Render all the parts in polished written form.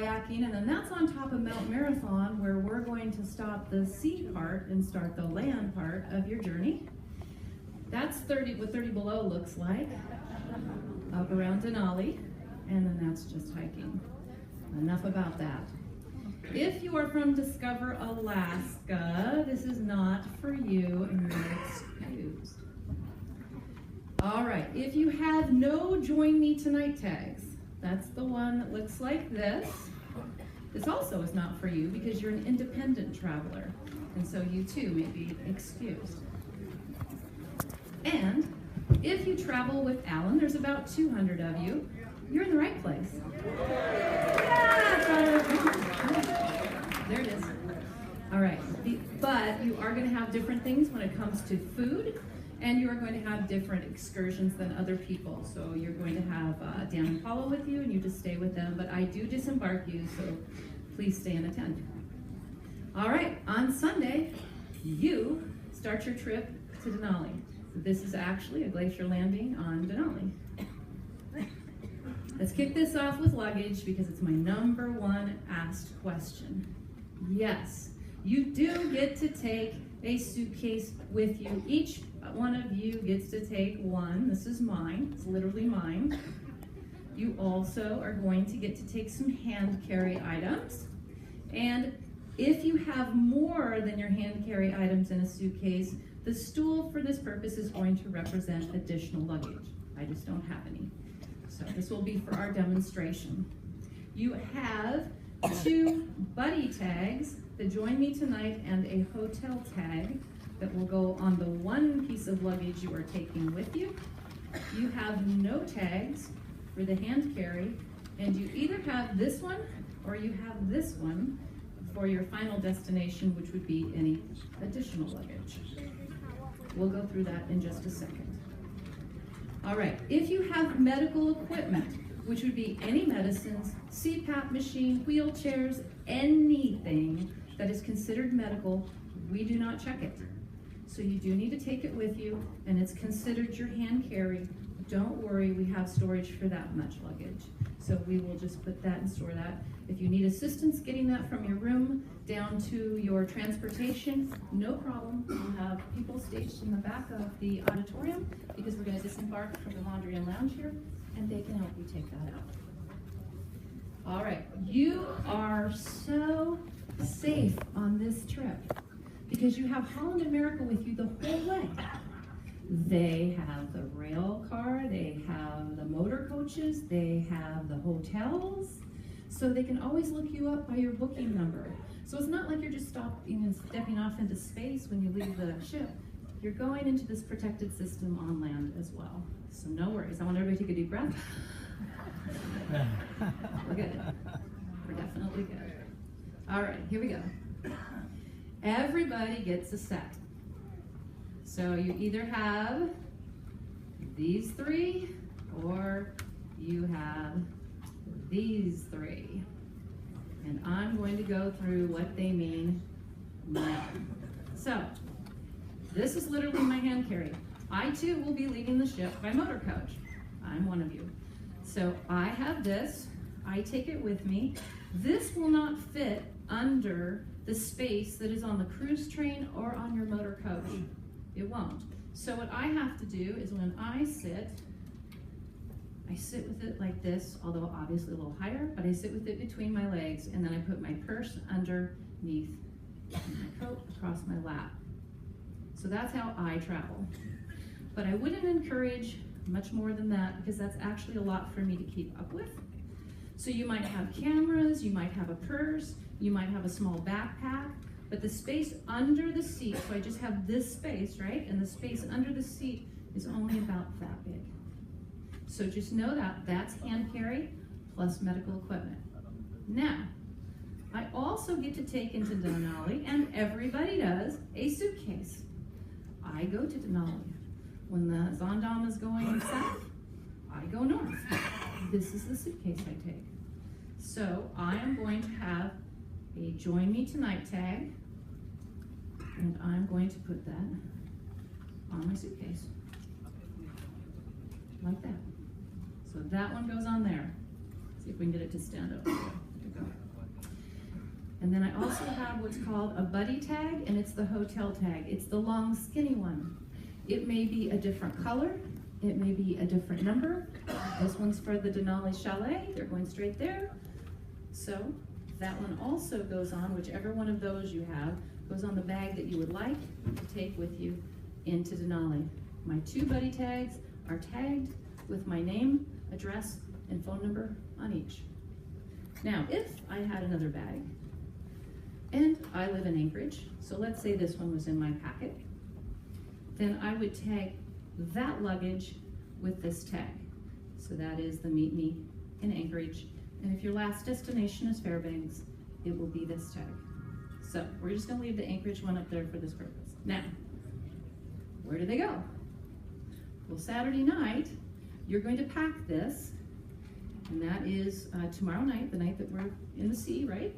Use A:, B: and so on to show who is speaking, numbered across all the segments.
A: kayaking, and then that's on top of Mount Marathon, where we're going to stop the sea part and start the land part of your journey. That's what 30 below looks like, up around Denali, and then that's just hiking. Enough about that. If you are from Discover, Alaska, this is not for you, and you're excused. All right, if you have no Join Me Tonight tags, that's the one that looks like this. This also is not for you because you're an independent traveler, and so you too may be excused. And if you travel with Alan, there's about 200 of you, you're in the right place. Yeah, there it is. All right, but you are going to have different things when it comes to food, and you are going to have different excursions than other people. So you're going to have Dan and Paula with you, and you just stay with them, but I do disembark you, so please stay and attend. All right, on Sunday, you start your trip to Denali. This is actually a glacier landing on Denali. Let's kick this off with luggage because it's my number one asked question. Yes, you do get to take a suitcase with you. Each one of you gets to take one. This is mine. It's literally mine. You also are going to get to take some hand carry items. And if you have more than your hand carry items in a suitcase, the stool for this purpose is going to represent additional luggage. I just don't have any. So this will be for our demonstration. You have 2 buddy tags, the Join Me Tonight and a hotel tag that will go on the one piece of luggage you are taking with you. You have no tags for the hand carry, and you either have this one or you have this one for your final destination, which would be any additional luggage. We'll go through that in just a second. All right, if you have medical equipment, which would be any medicines, CPAP machine, wheelchairs, anything that is considered medical, we do not check it. So you do need to take it with you, and it's considered your hand carry. Don't worry, we have storage for that much luggage. So we will just put that and store that. If you need assistance getting that from your room down to your transportation, no problem. We'll have people staged in the back of the auditorium because we're going to disembark from the laundry and lounge here, and they can help you take that out. All right, you are so safe on this trip because you have Holland America with you the whole way. They have the rail car, they have the motor coaches, they have the hotels, so they can always look you up by your booking number. So it's not like you're just stepping off into space when you leave the ship. You're going into this protected system on land as well. So no worries. I want everybody to take a deep breath. We're good. We're definitely good. All right, here we go. Everybody gets a set. So you either have these 3 or you have these 3. And I'm going to go through what they mean now. So this is literally my hand carry. I too will be leaving the ship by motor coach. I'm one of you. So I have this. I take it with me. This will not fit under the space that is on the cruise train or on your motor coach. It won't. So what I have to do is when I sit with it like this, although obviously a little higher, but I sit with it between my legs, and then I put my purse underneath my coat across my lap. So that's how I travel. But I wouldn't encourage much more than that because that's actually a lot for me to keep up with. So you might have cameras, you might have a purse, you might have a small backpack, but the space under the seat, so I just have this space, right? And the space under the seat is only about that big. So just know that that's hand carry plus medical equipment. Now, I also get to take into Denali, and everybody does, a suitcase. I go to Denali. When the Zondam is going south, I go north. This is the suitcase I take. So I am going to have a Join Me Tonight tag, and I'm going to put that on my suitcase, like that. So that one goes on there. See if we can get it to stand up. There we go. And then I also have what's called a buddy tag, and it's the hotel tag. It's the long, skinny one. It may be a different color. It may be a different number. This one's for the Denali Chalet. They're going straight there. So that one also goes on, whichever one of those you have, goes on the bag that you would like to take with you into Denali. My 2 buddy tags are tagged with my name, address, and phone number on each. Now, if I had another bag, and I live in Anchorage, so let's say this one was in my packet, then I would tag that luggage with this tag. So that is the Meet Me in Anchorage. And if your last destination is Fairbanks, it will be this tag. So we're just gonna leave the Anchorage one up there for this purpose. Now, where do they go? Well, Saturday night, you're going to pack this, and that is tomorrow night, the night that we're in the sea, right?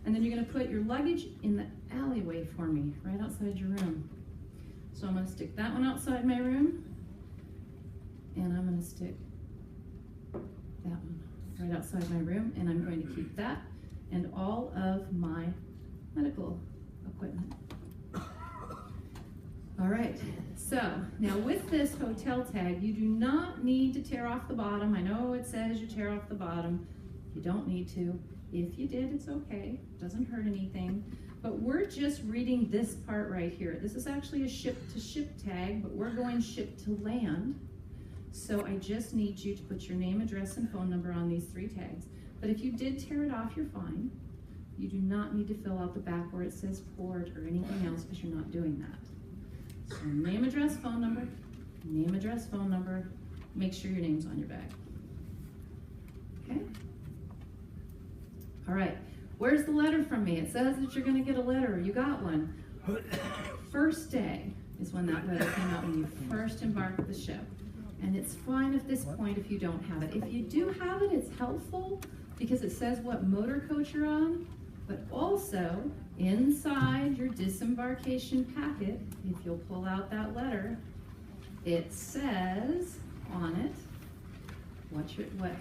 A: And then you're gonna put your luggage in the alleyway for me, right outside your room. So I'm gonna stick that one outside my room, and I'm gonna stick that one right outside my room, and I'm going to keep that and all of my medical equipment. All right, so now with this hotel tag, you do not need to tear off the bottom. I know it says you tear off the bottom. You don't need to. If you did, it's okay. It doesn't hurt anything. But we're just reading this part right here. This is actually a ship-to-ship tag, but we're going ship to land. So I just need you to put your name, address, and phone number on these 3 tags. But if you did tear it off, you're fine. You do not need to fill out the back where it says port or anything else because you're not doing that. So name, address, phone number, name, address, phone number. Make sure your name's on your bag. Okay? All right. Where's the letter from me? It says that you're going to get a letter. You got one. First day is when that letter came out, when you first embarked the ship. And it's fine at this point if you don't have it. If you do have it, it's helpful because it says what motor coach you're on, but also inside your disembarkation packet, if you'll pull out that letter, it says on it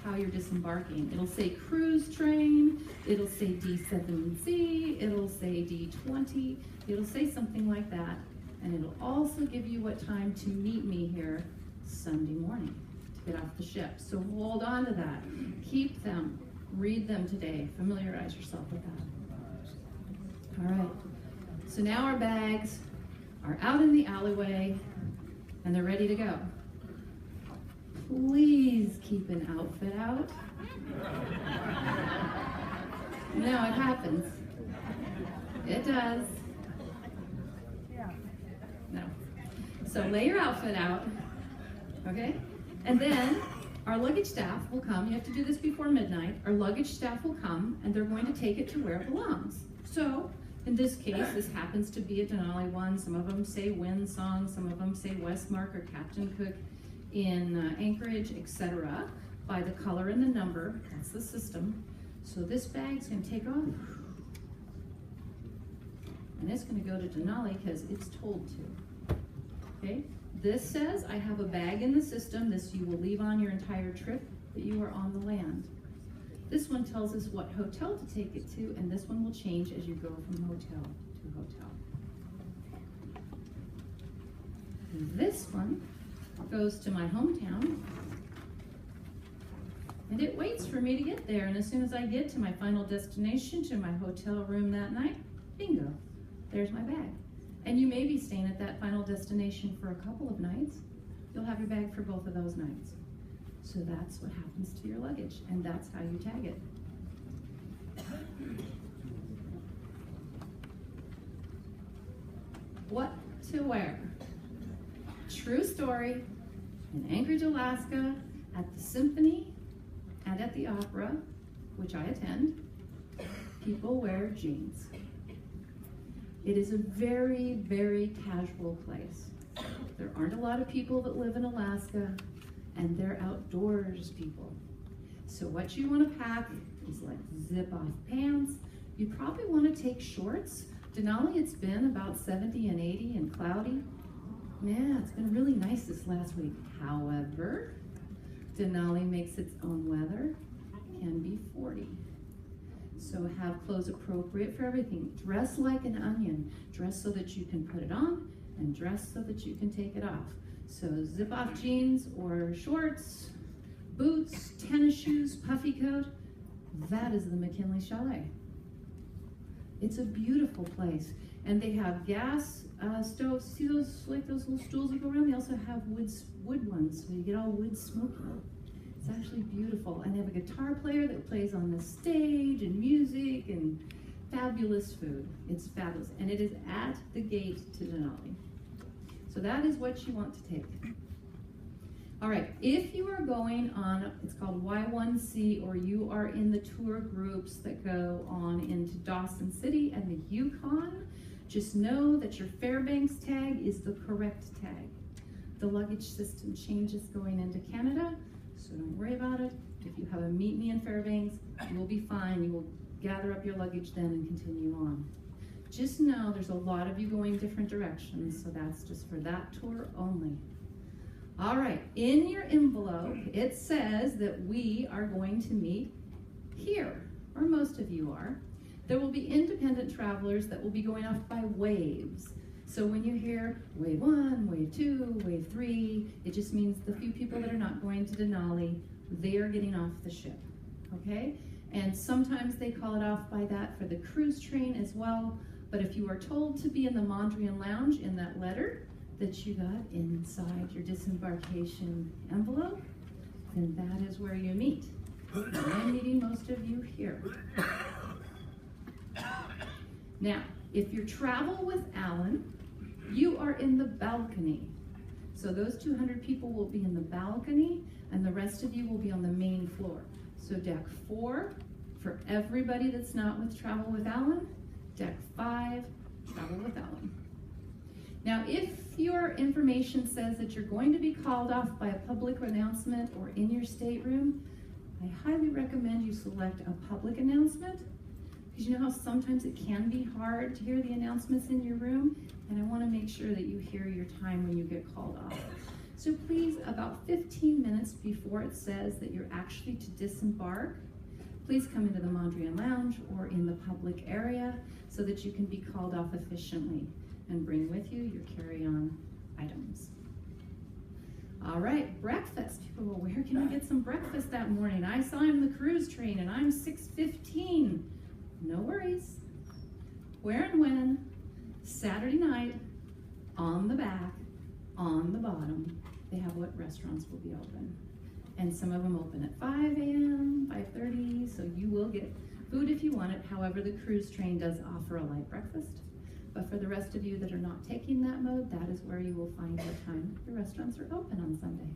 A: how you're disembarking. It'll say cruise train, it'll say D7Z, it'll say D20, it'll say something like that, and it'll also give you what time to meet me here Sunday morning to get off the ship. So hold on to that. Keep them. Read them today. Familiarize yourself with that. All right. So now our bags are out in the alleyway and they're ready to go. Please keep an outfit out. No, it happens. It does. No. So lay your outfit out. Okay? And then our luggage staff will come. You have to do this before midnight. Our luggage staff will come and they're going to take it to where it belongs. So in this case, this happens to be a Denali one. Some of them say Windsong, some of them say Westmark or Captain Cook in Anchorage, etc. By the color and the number. That's the system. So this bag's going to take off. And it's going to go to Denali because it's told to. Okay? This says I have a bag in the system. This you will leave on your entire trip that you are on the land. This one tells us what hotel to take it to, and this one will change as you go from hotel to hotel. This one goes to my hometown, and it waits for me to get there. And as soon as I get to my final destination, to my hotel room that night, bingo, there's my bag. And you may be staying at that final destination for a couple of nights. You'll have your bag for both of those nights. So that's what happens to your luggage, and that's how you tag it. What to wear? True story. In Anchorage, Alaska, at the Symphony and at the Opera, which I attend, people wear jeans. It is a very, very casual place. There aren't a lot of people that live in Alaska, and they're outdoors people. So what you want to pack is like zip-off pants. You probably want to take shorts. Denali, it's been about 70 and 80 and cloudy. Yeah, it's been really nice this last week. However, Denali makes its own weather. It can be 40. So have clothes appropriate for everything. Dress like an onion. Dress so that you can put it on, and dress so that you can take it off. So zip off jeans or shorts, boots, tennis shoes, puffy coat. That is the McKinley Chalet. It's a beautiful place. And they have gas stoves. See those, like those little stools that go around? They also have wood ones, so you get all wood smoking. It's actually beautiful. And they have a guitar player that plays on the stage, and music, and fabulous food. It's fabulous. And it is at the gate to Denali. So that is what you want to take. All right, if you are going on, it's called Y1C, or you are in the tour groups that go on into Dawson City and the Yukon, just know that your Fairbanks tag is the correct tag. The luggage system changes going into Canada, so don't worry about it. If you have a meet me in Fairbanks, you will be fine. You will gather up your luggage then and continue on. Just know there's a lot of you going different directions, so that's just for that tour only. All right, in your envelope, it says that we are going to meet here, or most of you are. There will be independent travelers that will be going off by waves. So when you hear wave 1, wave 2, wave 3, it just means the few people that are not going to Denali, they are getting off the ship, okay? And sometimes they call it off by that for the cruise train as well. But if you are told to be in the Mondrian Lounge in that letter that you got inside your disembarkation envelope, then that is where you meet. I'm meeting most of you here. Now, if you travel with Alan, you are in the balcony. So those 200 people will be in the balcony, and the rest of you will be on the main floor. So deck 4, for everybody that's not with Travel with Alan. Deck 5, Travel with Alan. Now, if your information says that you're going to be called off by a public announcement or in your stateroom, I highly recommend you select a public announcement, because you know how sometimes it can be hard to hear the announcements in your room, and I want to make sure that you hear your time when you get called off. So please, about 15 minutes before it says that you're actually to disembark, please come into the Mondrian Lounge or in the public area so that you can be called off efficiently, and bring with you your carry-on items. All right, breakfast. People go, where can I get some breakfast that morning? I saw him the cruise train and I'm 6:15. No worries. Where and when? Saturday night, on the back, on the bottom, they have what restaurants will be open. And some of them open at 5 a.m., 5:30, so you will get food if you want it. However, the cruise train does offer a light breakfast. But for the rest of you that are not taking that mode, that is where you will find what time the restaurants are open on Sunday.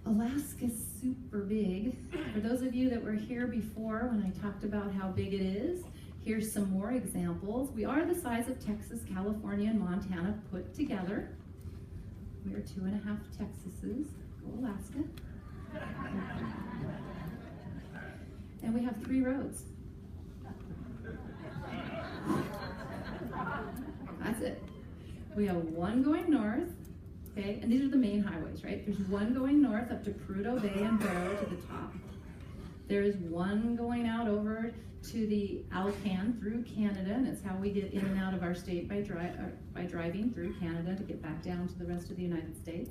A: Alaska's super big. For those of you that were here before when I talked about how big it is, here's some more examples. We are the size of Texas, California, and Montana put together. We are 2.5 Texases. Go Alaska. And we have 3 roads. That's it. We have one going north, okay, and these are the main highways, right? There's one going north up to Prudhoe Bay and Barrow to the top. There is one going out over to the Alcan through Canada, and it's how we get in and out of our state by driving through Canada to get back down to the rest of the United States.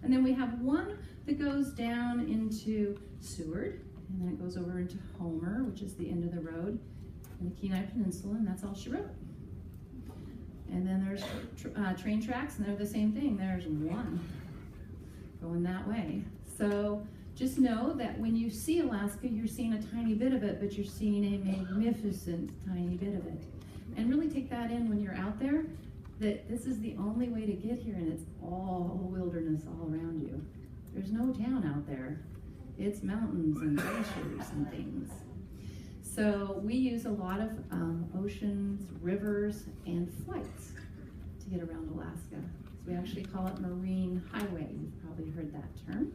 A: And then we have one that goes down into Seward, and then it goes over into Homer, which is the end of the road in the Kenai Peninsula, and that's all she wrote. And then there's train tracks, and they're the same thing. There's one going that way. So just know that when you see Alaska, you're seeing a tiny bit of it, but you're seeing a magnificent tiny bit of it. And really take that in when you're out there, that this is the only way to get here, and it's all wilderness all around you. There's no town out there. It's mountains and glaciers and things. So we use a lot of oceans, rivers, and flights to get around Alaska. So we actually call it Marine Highway. You've probably heard that term.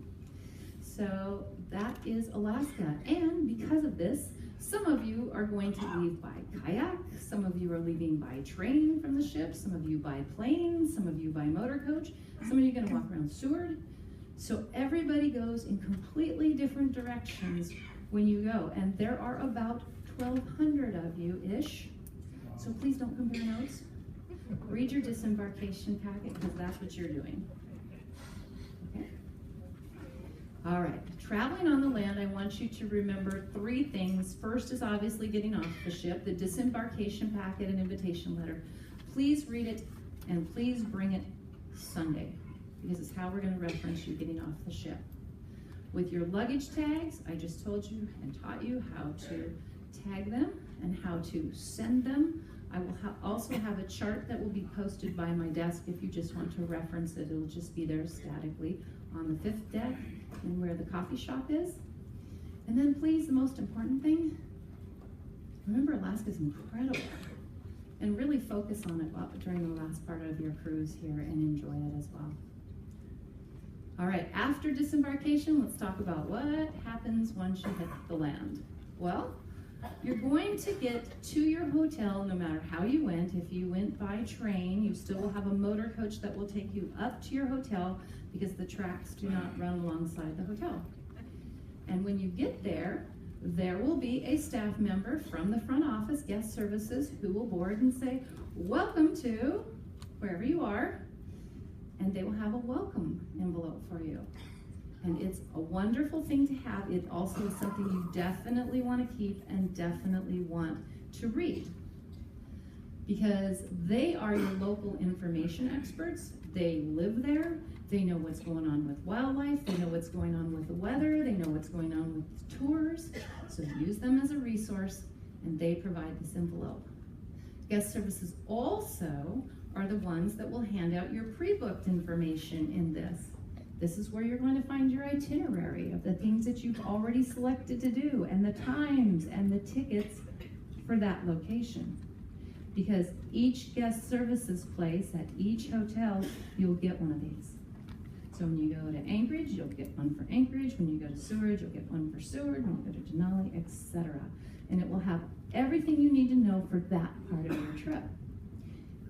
A: So that is Alaska. And because of this, some of you are going to leave by kayak, some of you are leaving by train from the ship, some of you by plane, some of you by motor coach, some of you are going to walk around Seward. So everybody goes in completely different directions when you go. And there are about 1,200 of you-ish, so please don't compare notes. Read your disembarkation packet, because that's what you're doing. Okay? All right, traveling on the land, I want you to remember 3 things. First is obviously getting off the ship, the disembarkation packet and invitation letter. Please read it, and please bring it Sunday, because it's how we're going to reference you getting off the ship. With your luggage tags, I just told you and taught you how to tag them and how to send them. I will also have a chart that will be posted by my desk if you just want to reference it. It'll just be there statically on the 5th deck and where the coffee shop is. And then please, the most important thing, remember Alaska's incredible. And really focus on it during the last part of your cruise here and enjoy it as well. All right, after disembarkation, let's talk about what happens once you hit the land. Well, you're going to get to your hotel no matter how you went. If you went by train, you still will have a motor coach that will take you up to your hotel because the tracks do not run alongside the hotel. And when you get there, there will be a staff member from the front office, guest services, who will board and say, welcome to wherever you are, and they will have a welcome envelope for you. And it's a wonderful thing to have. It also is something you definitely want to keep and definitely want to read, because they are your local information experts. They live there. They know what's going on with wildlife. They know what's going on with the weather. They know what's going on with tours. So use them as a resource, and they provide this envelope. Guest services also are the ones that will hand out your pre-booked information in this. This is where you're going to find your itinerary of the things that you've already selected to do, and the times and the tickets for that location. Because each guest services place at each hotel, you'll get one of these. So when you go to Anchorage, you'll get one for Anchorage. When you go to Seward, you'll get one for Seward. When you go to Denali, etc. And it will have everything you need to know for that part of your trip.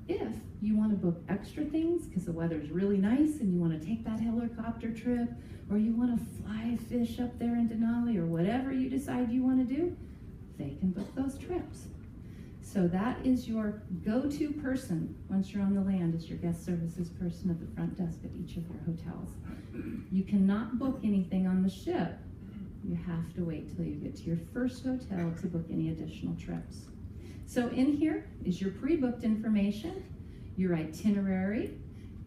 A: If you want to book extra things because the weather is really nice and you want to take that helicopter trip, or you want to fly fish up there in Denali, or whatever you decide you want to do, they can book those trips. So that is your go-to person once you're on the land, is your guest services person at the front desk at each of your hotels. You cannot book anything on the ship. You have to wait till you get to your first hotel to book any additional trips. So in here is your pre-booked information, your itinerary,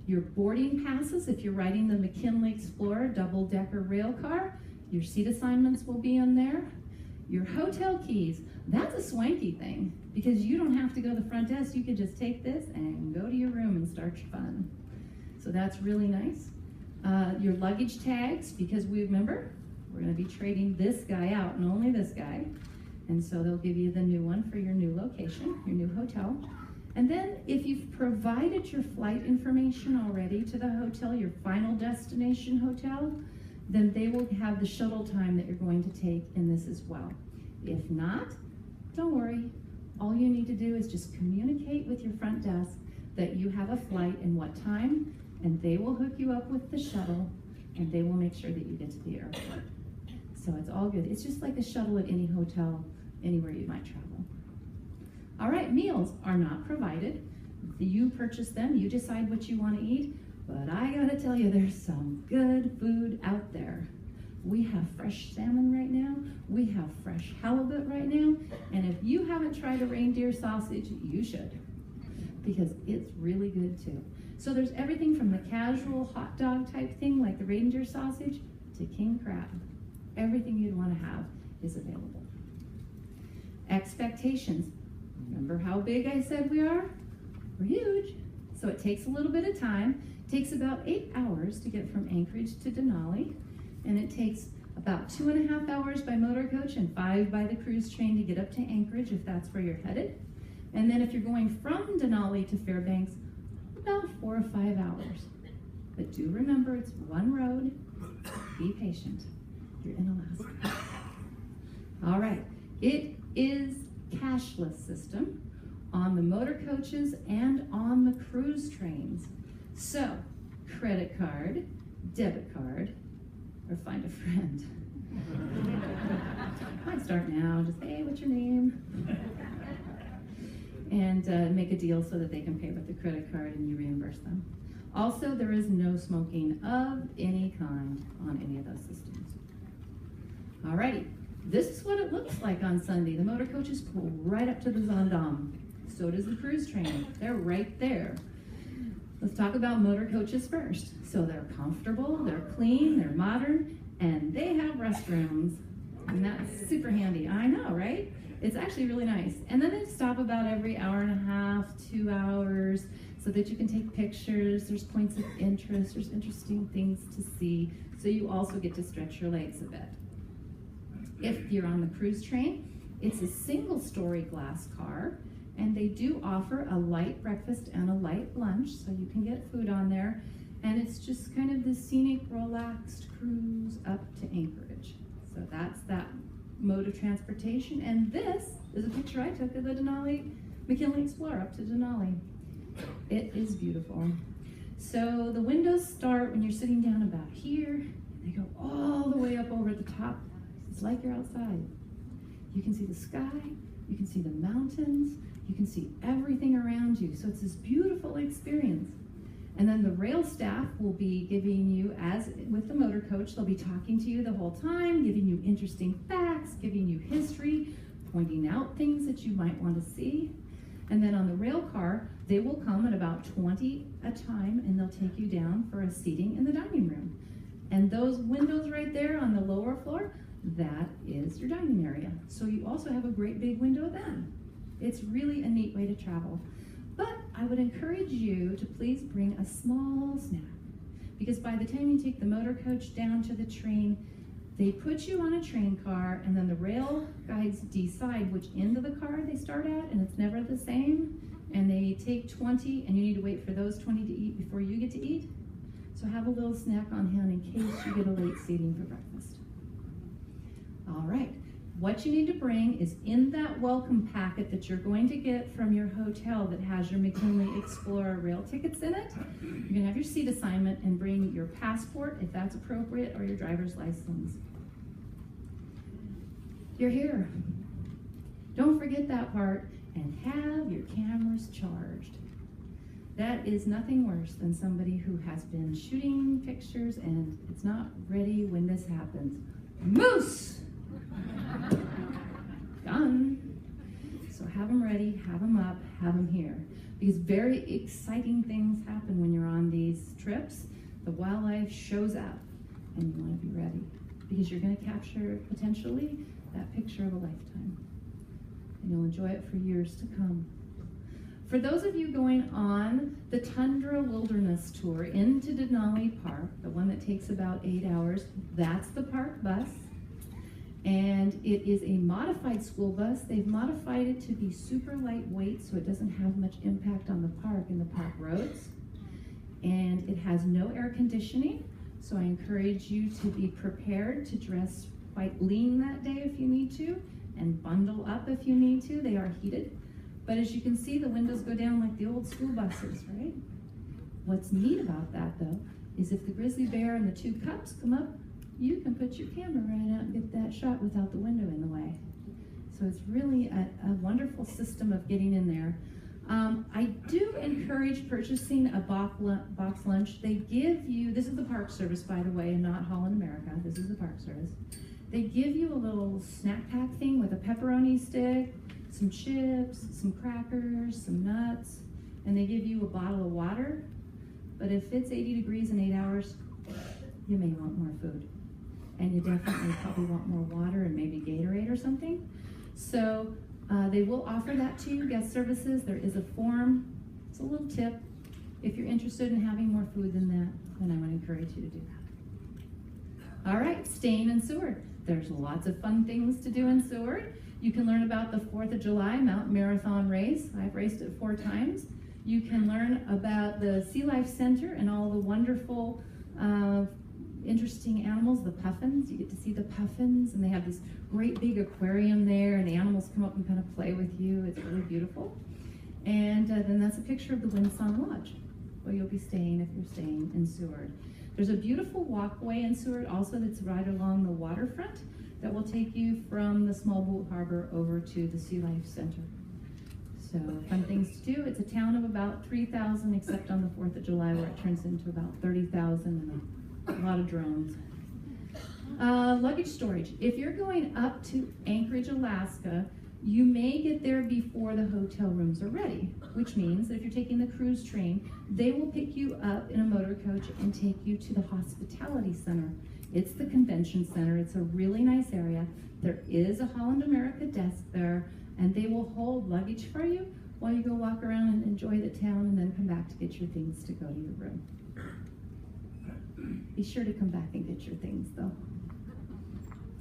A: your boarding passes if you're riding the McKinley Explorer double-decker rail car. Your seat assignments will be on there. Your hotel keys, that's a swanky thing, because you don't have to go to the front desk. You can just take this and go to your room and start your fun. So that's really nice. Your luggage tags, because we remember, we're going to be trading this guy out and only this guy. And so they'll give you the new one for your new location, your new hotel. And then if you've provided your flight information already to the hotel, your final destination hotel, then they will have the shuttle time that you're going to take in this as well. If not, don't worry. All you need to do is just communicate with your front desk that you have a flight and what time, and they will hook you up with the shuttle, and they will make sure that you get to the airport. So it's all good. It's just like a shuttle at any hotel, anywhere you might travel. All right, meals are not provided. You purchase them, you decide what you want to eat, but I gotta tell you, there's some good food out there. We have fresh salmon right now. We have fresh halibut right now. And if you haven't tried a reindeer sausage, you should, because it's really good too. So there's everything from the casual hot dog type thing, like the reindeer sausage, to king crab. Everything you'd want to have is available. Expectations. Remember how big I said we are? We're huge. So it takes a little bit of time. It takes about 8 hours to get from Anchorage to Denali. And it takes about 2.5 hours by motor coach and 5 by the cruise train to get up to Anchorage if that's where you're headed. And then if you're going from Denali to Fairbanks, about 4 or 5 hours. But do remember, it's one road. Be patient. You're in Alaska. All right, it is cashless system on the motor coaches and on the cruise trains. So, credit card, debit card, or find a friend. start now. Just, hey, what's your name? And make a deal so that they can pay with the credit card and you reimburse them. Also, there is no smoking of any kind on any of those systems. Alrighty, this is what it looks like on Sunday. The motor coaches pull right up to the Zandam. So does the cruise train. They're right there. Let's talk about motor coaches first. So they're comfortable, they're clean, they're modern, and they have restrooms. And that's super handy. I know, right? It's actually really nice. And then they stop about every hour and a half, 2 hours, so that you can take pictures. There's points of interest. There's interesting things to see. So you also get to stretch your legs a bit. If you're on the cruise train, it's a single-story glass car, and they do offer a light breakfast and a light lunch, so you can get food on there. And it's just kind of the scenic, relaxed cruise up to Anchorage. So that's that mode of transportation. And this is a picture I took of the Denali McKinley Explorer up to Denali. It is beautiful. So the windows start when you're sitting down about here, and they go all the way up over the top. It's like you're outside. You can see the sky, you can see the mountains, you can see everything around you. So it's this beautiful experience. And then the rail staff will be giving you, as with the motor coach, they'll be talking to you the whole time, giving you interesting facts, giving you history, pointing out things that you might want to see. And then on the rail car, they will come at about 20 a time, and they'll take you down for a seating in the dining room. And those windows right there on the lower floor, that is your dining area. So you also have a great big window then. It's really a neat way to travel. But I would encourage you to please bring a small snack, because by the time you take the motor coach down to the train, they put you on a train car, and then the rail guides decide which end of the car they start at, and it's never the same. And they take 20, and you need to wait for those 20 to eat before you get to eat. So have a little snack on hand in case you get a late seating for breakfast. All right. What you need to bring is in that welcome packet that you're going to get from your hotel that has your McKinley Explorer rail tickets in it. You're going to have your seat assignment and bring your passport, if that's appropriate, or your driver's license. You're here. Don't forget that part, and have your cameras charged. That is nothing worse than somebody who has been shooting pictures and it's not ready when this happens. Moose! Done. So have them ready, have them up, have them here. Because very exciting things happen when you're on these trips. The wildlife shows up, and you want to be ready. Because you're going to capture, potentially, that picture of a lifetime. And you'll enjoy it for years to come. For those of you going on the Tundra Wilderness Tour into Denali Park, the one that takes about 8 hours, that's the park bus. And it is a modified school bus. They've modified it to be super lightweight so it doesn't have much impact on the park and the park roads. And it has no air conditioning, so I encourage you to be prepared to dress quite lean that day if you need to, and bundle up if you need to. They are heated. But as you can see, the windows go down like the old school buses, right? What's neat about that, though, is if the grizzly bear and the 2 cubs come up, you can put your camera right out and get that shot without the window in the way. So it's really a wonderful system of getting in there. I do encourage purchasing a box lunch. They give you, this is the Park Service, by the way, and not Holland America. This is the Park Service. They give you a little snack pack thing with a pepperoni stick, some chips, some crackers, some nuts, and they give you a bottle of water. But if it's 80 degrees in 8 hours, you may want more food. And you definitely probably want more water and maybe Gatorade or something. So they will offer that to you, guest services. There is a form. It's a little tip. If you're interested in having more food than that, then I would encourage you to do that. All right, staying in Seward. There's lots of fun things to do in Seward. You can learn about the 4th of July Mountain Marathon Race. I've raced it 4 times. You can learn about the Sea Life Center and all the wonderful interesting animals, the puffins. You get to see the puffins, and they have this great big aquarium there, and the animals come up and kind of play with you. It's really beautiful. And then that's a picture of the Windsong Lodge, where you'll be staying if you're staying in Seward. There's a beautiful walkway in Seward also that's right along the waterfront that will take you from the small boat harbor over to the Sea Life Center. So fun things to do. It's a town of about 3,000, except on the 4th of July where it turns into about 30,000 and a lot of drones. Luggage storage. If you're going up to Anchorage, Alaska, you may get there before the hotel rooms are ready, which means that if you're taking the cruise train, they will pick you up in a motor coach and take you to the hospitality center. It's the convention center. It's a really nice area. There is a Holland America desk there, and they will hold luggage for you while you go walk around and enjoy the town and then come back to get your things to go to your room. Be sure to come back and get your things, though.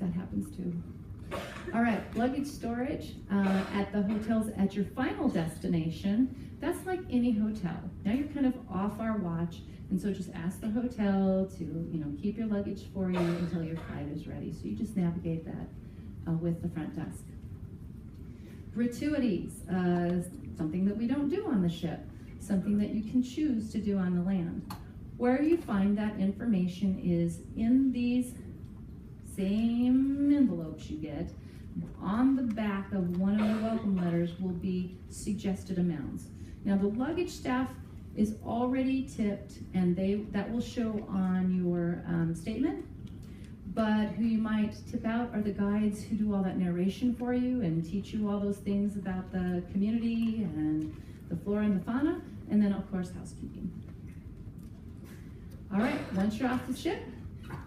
A: That happens too. All right, luggage storage at the hotels at your final destination. That's like any hotel. Now you're kind of off our watch, and so just ask the hotel to keep your luggage for you until your flight is ready. So you just navigate that with the front desk. Gratuities, something that we don't do on the ship, something that you can choose to do on the land. Where you find that information is in these same envelopes you get. On the back of one of the welcome letters will be suggested amounts. Now the luggage staff is already tipped, and that will show on your statement, but who you might tip out are the guides who do all that narration for you and teach you all those things about the community and the flora and the fauna, and then of course housekeeping. All right, once you're off the ship,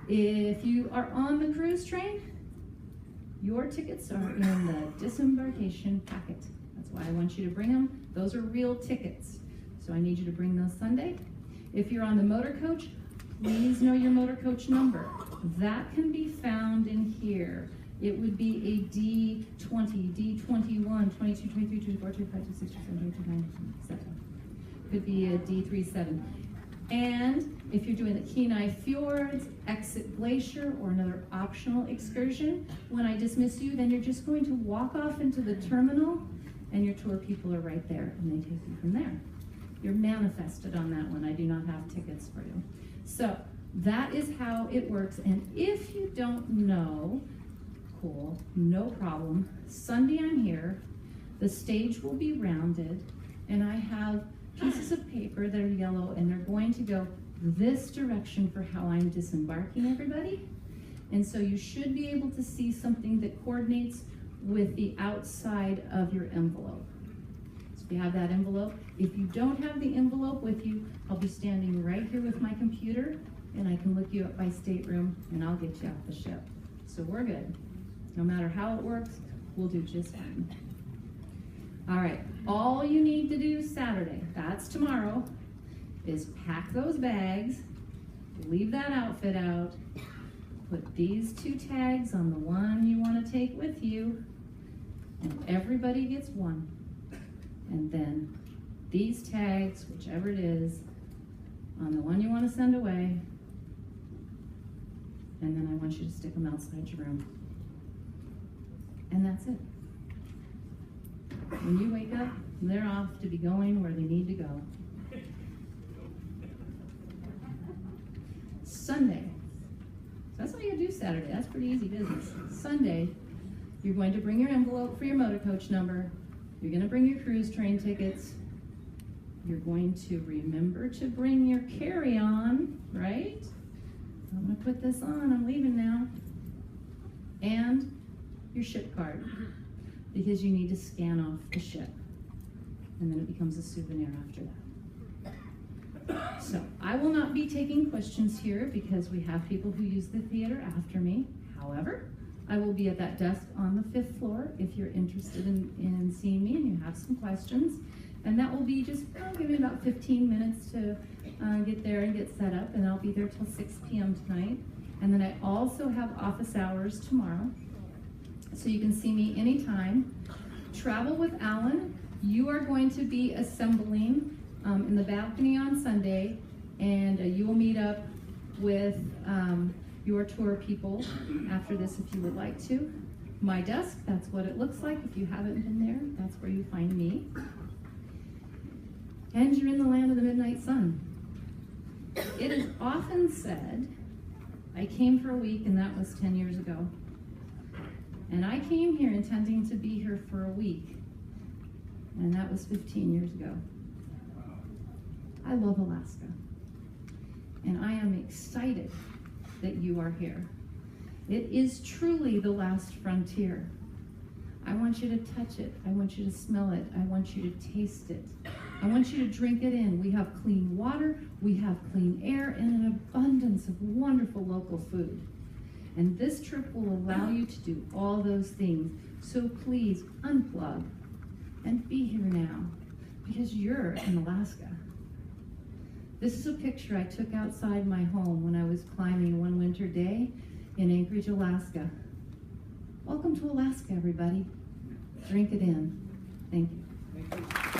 A: if you are on the cruise train, your tickets are in the disembarkation packet. That's why I want you to bring them. Those are real tickets. So I need you to bring those Sunday. If you're on the motor coach, please know your motor coach number. That can be found in here. It would be a D20, D21, 22, 23, 24, 25, 26, 27, 28, 29, 7. Could be a D37. And if you're doing the Kenai Fjords, Exit Glacier, or another optional excursion, when I dismiss you, then you're just going to walk off into the terminal, and your tour people are right there, and they take you from there. You're manifested on that one. I do not have tickets for you. So that is how it works. And if you don't know, cool, no problem. Sunday I'm here. The stage will be rounded, and I have pieces of paper that are yellow, and they're going to go this direction for how I'm disembarking everybody. And so you should be able to see something that coordinates with the outside of your envelope. So if you have that envelope, if you don't have the envelope with you, I'll be standing right here with my computer, and I can look you up by stateroom, and I'll get you off the ship. So we're good. No matter how it works, we'll do just fine. All right, all you need to do Saturday, that's tomorrow, is pack those bags, leave that outfit out, put these 2 tags on the one you want to take with you, and everybody gets one. And then these tags, whichever it is, on the one you want to send away, and then I want you to stick them outside your room. And that's it. When you wake up, they're off to be going where they need to go. Sunday. So that's all you do Saturday. That's pretty easy business. Sunday, you're going to bring your envelope for your motor coach number. You're going to bring your cruise train tickets. You're going to remember to bring your carry-on, right? I'm going to put this on. I'm leaving now. And your ship card, because you need to scan off the ship, and then it becomes a souvenir after that. So I will not be taking questions here because we have people who use the theater after me. However, I will be at that desk on the 5th floor if you're interested in seeing me and you have some questions. And that will be just, I'll give you about 15 minutes to get there and get set up, and I'll be there till 6 p.m. tonight. And then I also have office hours tomorrow, so you can see me anytime. Travel with Alan. You are going to be assembling in the balcony on Sunday, and you will meet up with your tour people after this if you would like to. My desk, that's what it looks like. If you haven't been there, that's where you find me. And you're in the land of the midnight sun. It is often said, I came for a week and that was 10 years ago. And I came here intending to be here for a week, and that was 15 years ago. I love Alaska, and I am excited that you are here. It is truly the last frontier. I want you to touch it. I want you to smell it. I want you to taste it. I want you to drink it in. We have clean water, we have clean air, and an abundance of wonderful local food. And this trip will allow you to do all those things. So please unplug and be here now, because you're in Alaska. This is a picture I took outside my home when I was climbing one winter day in Anchorage, Alaska. Welcome to Alaska, everybody. Drink it in. Thank you.
B: Thank you.